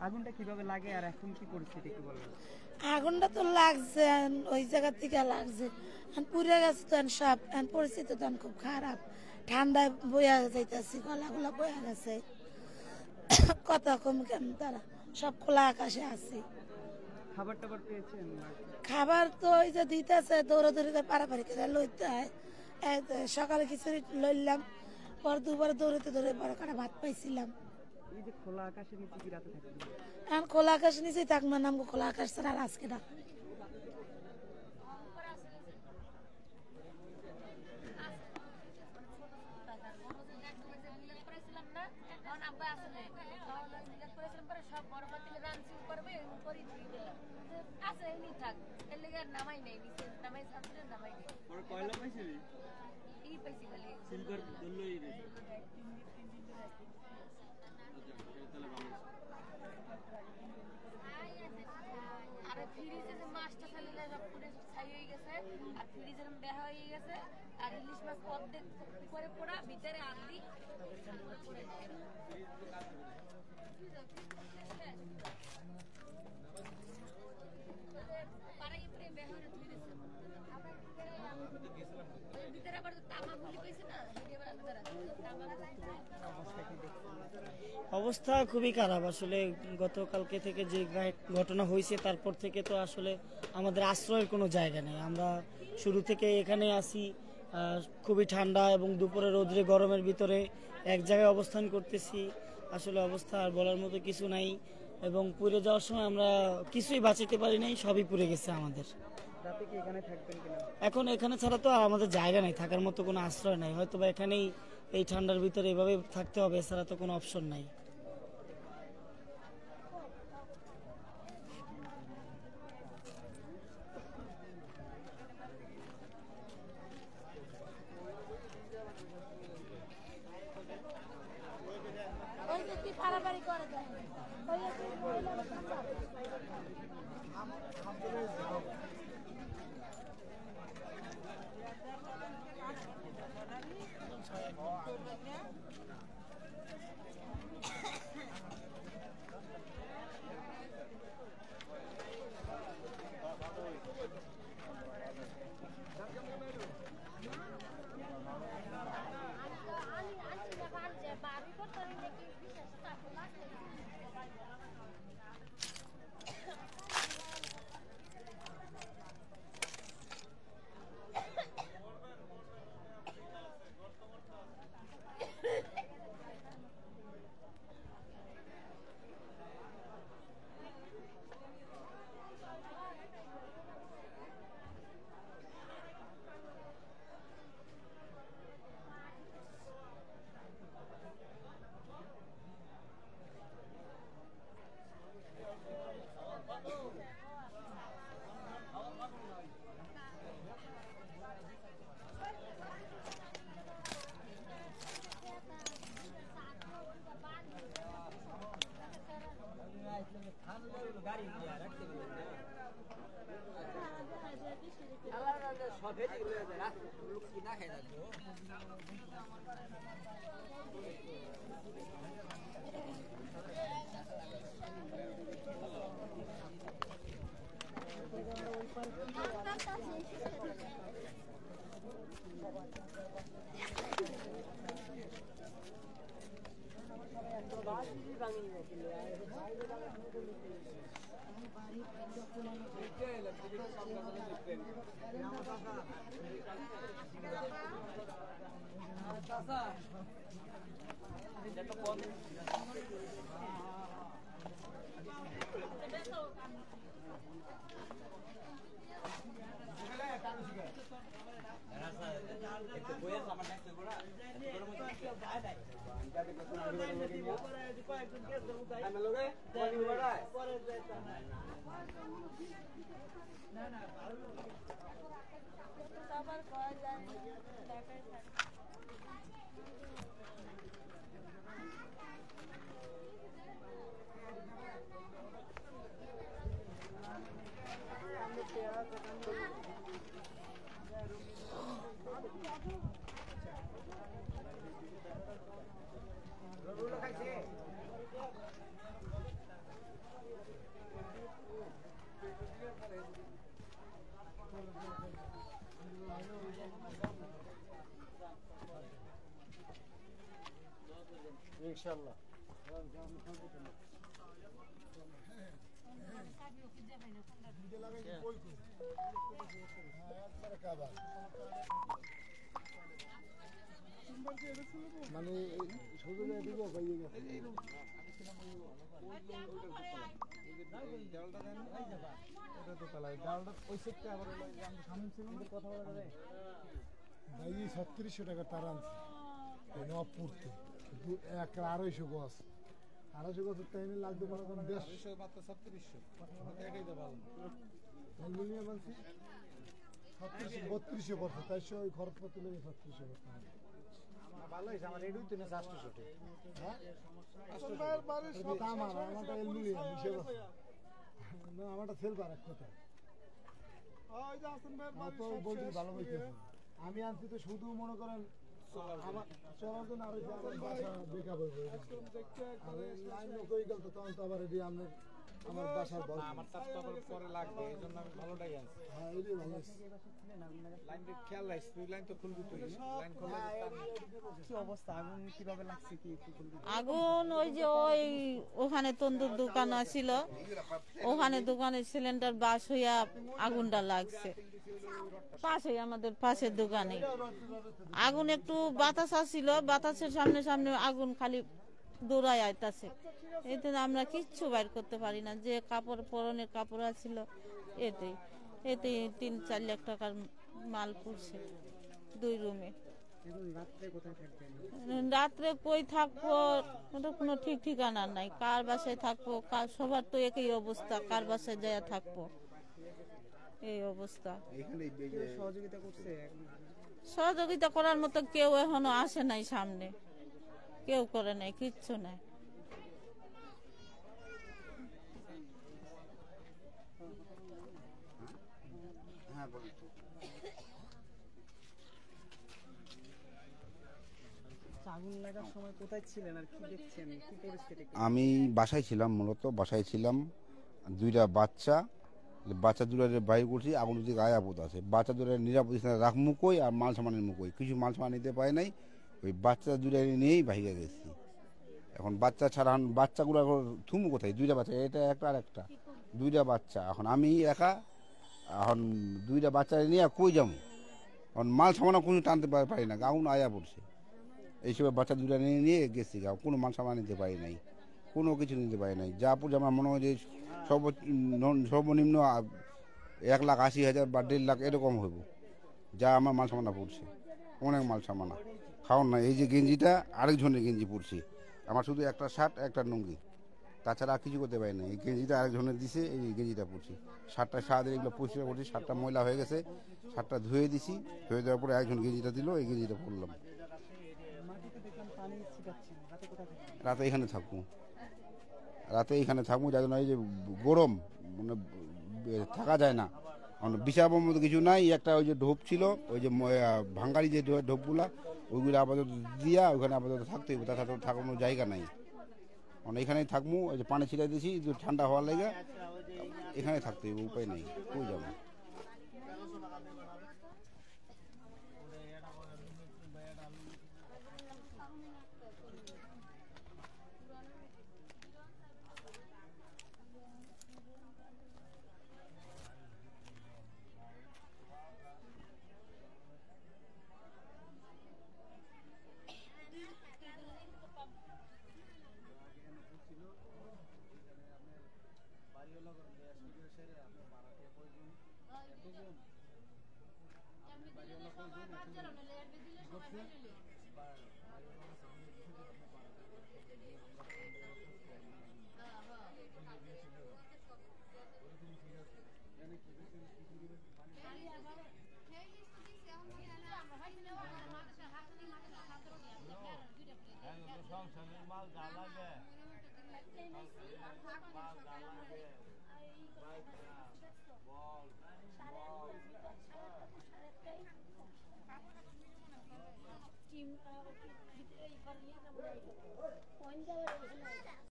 আগুনটা কিভাবে লাগে আর এখন কি পরিস্থিতি একটু বলবেন? আগুনটা তো লাগছে ওই জায়গা থেকে লাগছে, পুড়ে গেছে তো সব, পরিস্থিতি তো খুব খারাপ। ঠান্ডায় বইয়া যাইতেছি, গলাগুলা বইয়া গেছে, কথা কম কেন তারা সব খোলা আকাশে আছে। খাবার টাবার পেয়েছেন? খাবার তো ওই যে দিতেছে, দৌড়াদৌড়ি করে পারাপারি করে লইতে হয়। সকালে খিচুড়ি লইলাম, পর দুবার দৌড়াতে দৌড়ে বড় কাটা ভাত পাইছিলাম। এই যে খোলা আকাশের নিচে কি রাতে থাকবেন? এখন খোলা আকাশ নিচেই থাকবো, নামবো খোলা আকাশ ছাড়া আর আজকে না। ফ্রিজে যে মাছটা ফেলে সব পুরো ছাই হয়ে গেছে, আর ফ্রিজের বেহা হয়ে গেছে, আর ইলিশ মাছ অর্ধেক করে পোড়া, ভিতরে আন্দি পাড়াই পরে বেহা হয়ে ধুয়ে দিচ্ছে। ভিতরে আবার তামা গুলি পেয়েছে না, অবস্থা খুবই খারাপ আসলে। গতকালকে থেকে যে ঘটনা হয়েছে তারপর থেকে তো আসলে আমাদের আশ্রয়ের কোনো জায়গা নেই। আমরা শুরু থেকে এখানে আসি, খুবই ঠান্ডা এবং দুপুরে রোদ্রে গরমের ভিতরে এক জায়গায় অবস্থান করতেছি। আসলে অবস্থা আর বলার মতো কিছু নাই, এবং পুড়ে যাওয়ার সময় আমরা কিছুই বাঁচাতে পারি নাই, সবই পুড়ে গেছে আমাদের। রাতে কি এখানে থাকবেন কিনা? এখন এখানে ছাড়া তো আর আমাদের জায়গা নেই, থাকার মতো কোনো আশ্রয় নাই। হয়তো বা এখানেই এই ঠান্ডার ভিতরে এভাবে থাকতে হবে, এছাড়া তো কোনো অপশন নাই। পারাপারি করে দেয় ইনশাআল্লাহ। মানে শুধু এদিকে পাইয়ে গেছে। ভাই 3600 টাকা তার আনছে নবপুরতে, কিন্তু 250 গছ, 250 গছের টাইমে লাগবে মনে করেন 150 মাত্র 3600 এটাই তো ভালো অ্যালুমিনিয়াম আনছি 3200 পড়ছে, তাই সে ওই খরচপত্র লেগে 3600 পড়ছে। ভালো হয়েছে আমার রেডি হইতে না 800 টাকা। হ্যাঁ আমারটা অ্যালুমিনিয়াম হিসেব আছে না, আমারটা সেলভার এক কথা। ভালো হইতেছে আমি আনছি তো শুধু মনে করেন আমার চলার জন্য আরো বাসা বেকার হইবে, আর লাইন কই গেল তো তখন তো আবার এটি আমার বাসার বল আমার তার পরে লাগবে, এইজন্য আমি ভালোটাই আনছি। হ্যাঁ এটাই ভালো আছে, লাইন খেয়াল রাখিস তুই, লাইন তো খুলবি তুই, লাইন খুললে কি অবস্থা, আগুন কিভাবে লাগছে কি একটু বলবি? আগুন ওই যে ওখানে তন্দুর দোকান ছিল, ওখানে দোকানের সিলিন্ডার বাস হইয়া আগুনটা লাগছে পাশে, আমাদের পাশের দোকানে আগুন একটু বাতাস আসছিল, বাতাসের সামনে সামনে আগুন খালি দৌড়ায় আইতাছে, এতে আমরা কিচ্ছু বাইর করতে পারি না, যে কাপড় পরনের কাপড় আছিল এতেই 3-4 লাখ টাকার মাল পুড়ছে 2 রুমে। এখন রাত্রে কোথায় থাকবেন? রাত্রে কই থাকবো ওটা কোনো ঠিক ঠিকানা নাই, কার বাসায় থাকবো, সবার তো একই অবস্থা, কার বাসায় যায় থাকবো, এই অবস্থা। সহযোগিতা করছে? সহযোগিতা করার মতো কেউ এখনো আসে নাই সামনে, কেউ করে নাই, কিচ্ছু নাই। আগুন লাগার সময় কোথায় ছিলেন আর কি দেখছেন, কি পরিস্থিতি? আমি বাসায় ছিলাম, মূলত বাসায় ছিলাম, 2টা বাচ্চা দুটার বাইরে করছি, আগুন যদি গায়ে আপদ আছে, বাচ্চা দুটার নিরাপদ স্থানে রাখমু কই আর মাল সামানের মুখই, কিছু মাল সামান নিতে পারে নাই, ওই বাচ্চা দুটা নিয়েই বাইরে গেছি। এখন বাচ্চা ছাড়া বাচ্চাগুলো থুমু কোথায়, 2টা বাচ্চা, এটা একটা আর একটা, 2টা বাচ্চা, এখন আমি একা, এখন 2টা বাচ্চা নিয়ে কই যাবো, এখন মাল সামানা কোনো টানতে পারি না, আগুন আয়া পড়ছে, এইসব বাচ্চা দুটা নিয়ে গেছি, কোনো মাল সামান নিতে পারি নাই, কোনো কিছু নিতে পারি নাই, যা পড়ছে আমার মনে হয় যে সর্বনিম্ন 1,80,000 বা 1.5 লাখ এরকম হইব, যা আমার মাল সামানা পড়ছে, অনেক মাল সামানা খাওয়ার না। এই যে গেঞ্জিটা আরেকজনের গেঞ্জি পড়ছে, আমার শুধু একটা শার্ট একটা লুঙ্গি, তাছাড়া কিছু করতে পারি না, এই গেঞ্জিটা আরেকজনের দিছে, এই গেঞ্জিটা পড়ছি, শার্টটা সারাদিন এগুলো পরিষ্কার করছি, শার্টটা ময়লা হয়ে গেছে, শার্টটা ধুয়ে দিছি, ধুয়ে দেওয়ার পরে একজন গেঞ্জিটা দিল, এই গেঞ্জিটা পরলাম। রাতে এখানে থাকবো, যার জন্য এই যে গরম মানে থাকা যায় না, বিছাবার মতো কিছু নাই, একটা ওই যে ঢোপ ছিল, ওই যে ভাঙ্গারি যে ঢোপগুলা, ওইগুলো আপাতত দিয়া ওইখানে আপাতত থাকতে হবে, তাছাড়া থাকার কোনো জায়গা নাই, এখানেই থাকবো, ওই যে পানি ছিটাই দিয়েছি ঠান্ডা হওয়ার লেগে, এখানে থাকতে হবে, উপায় নেই, কই যাবো।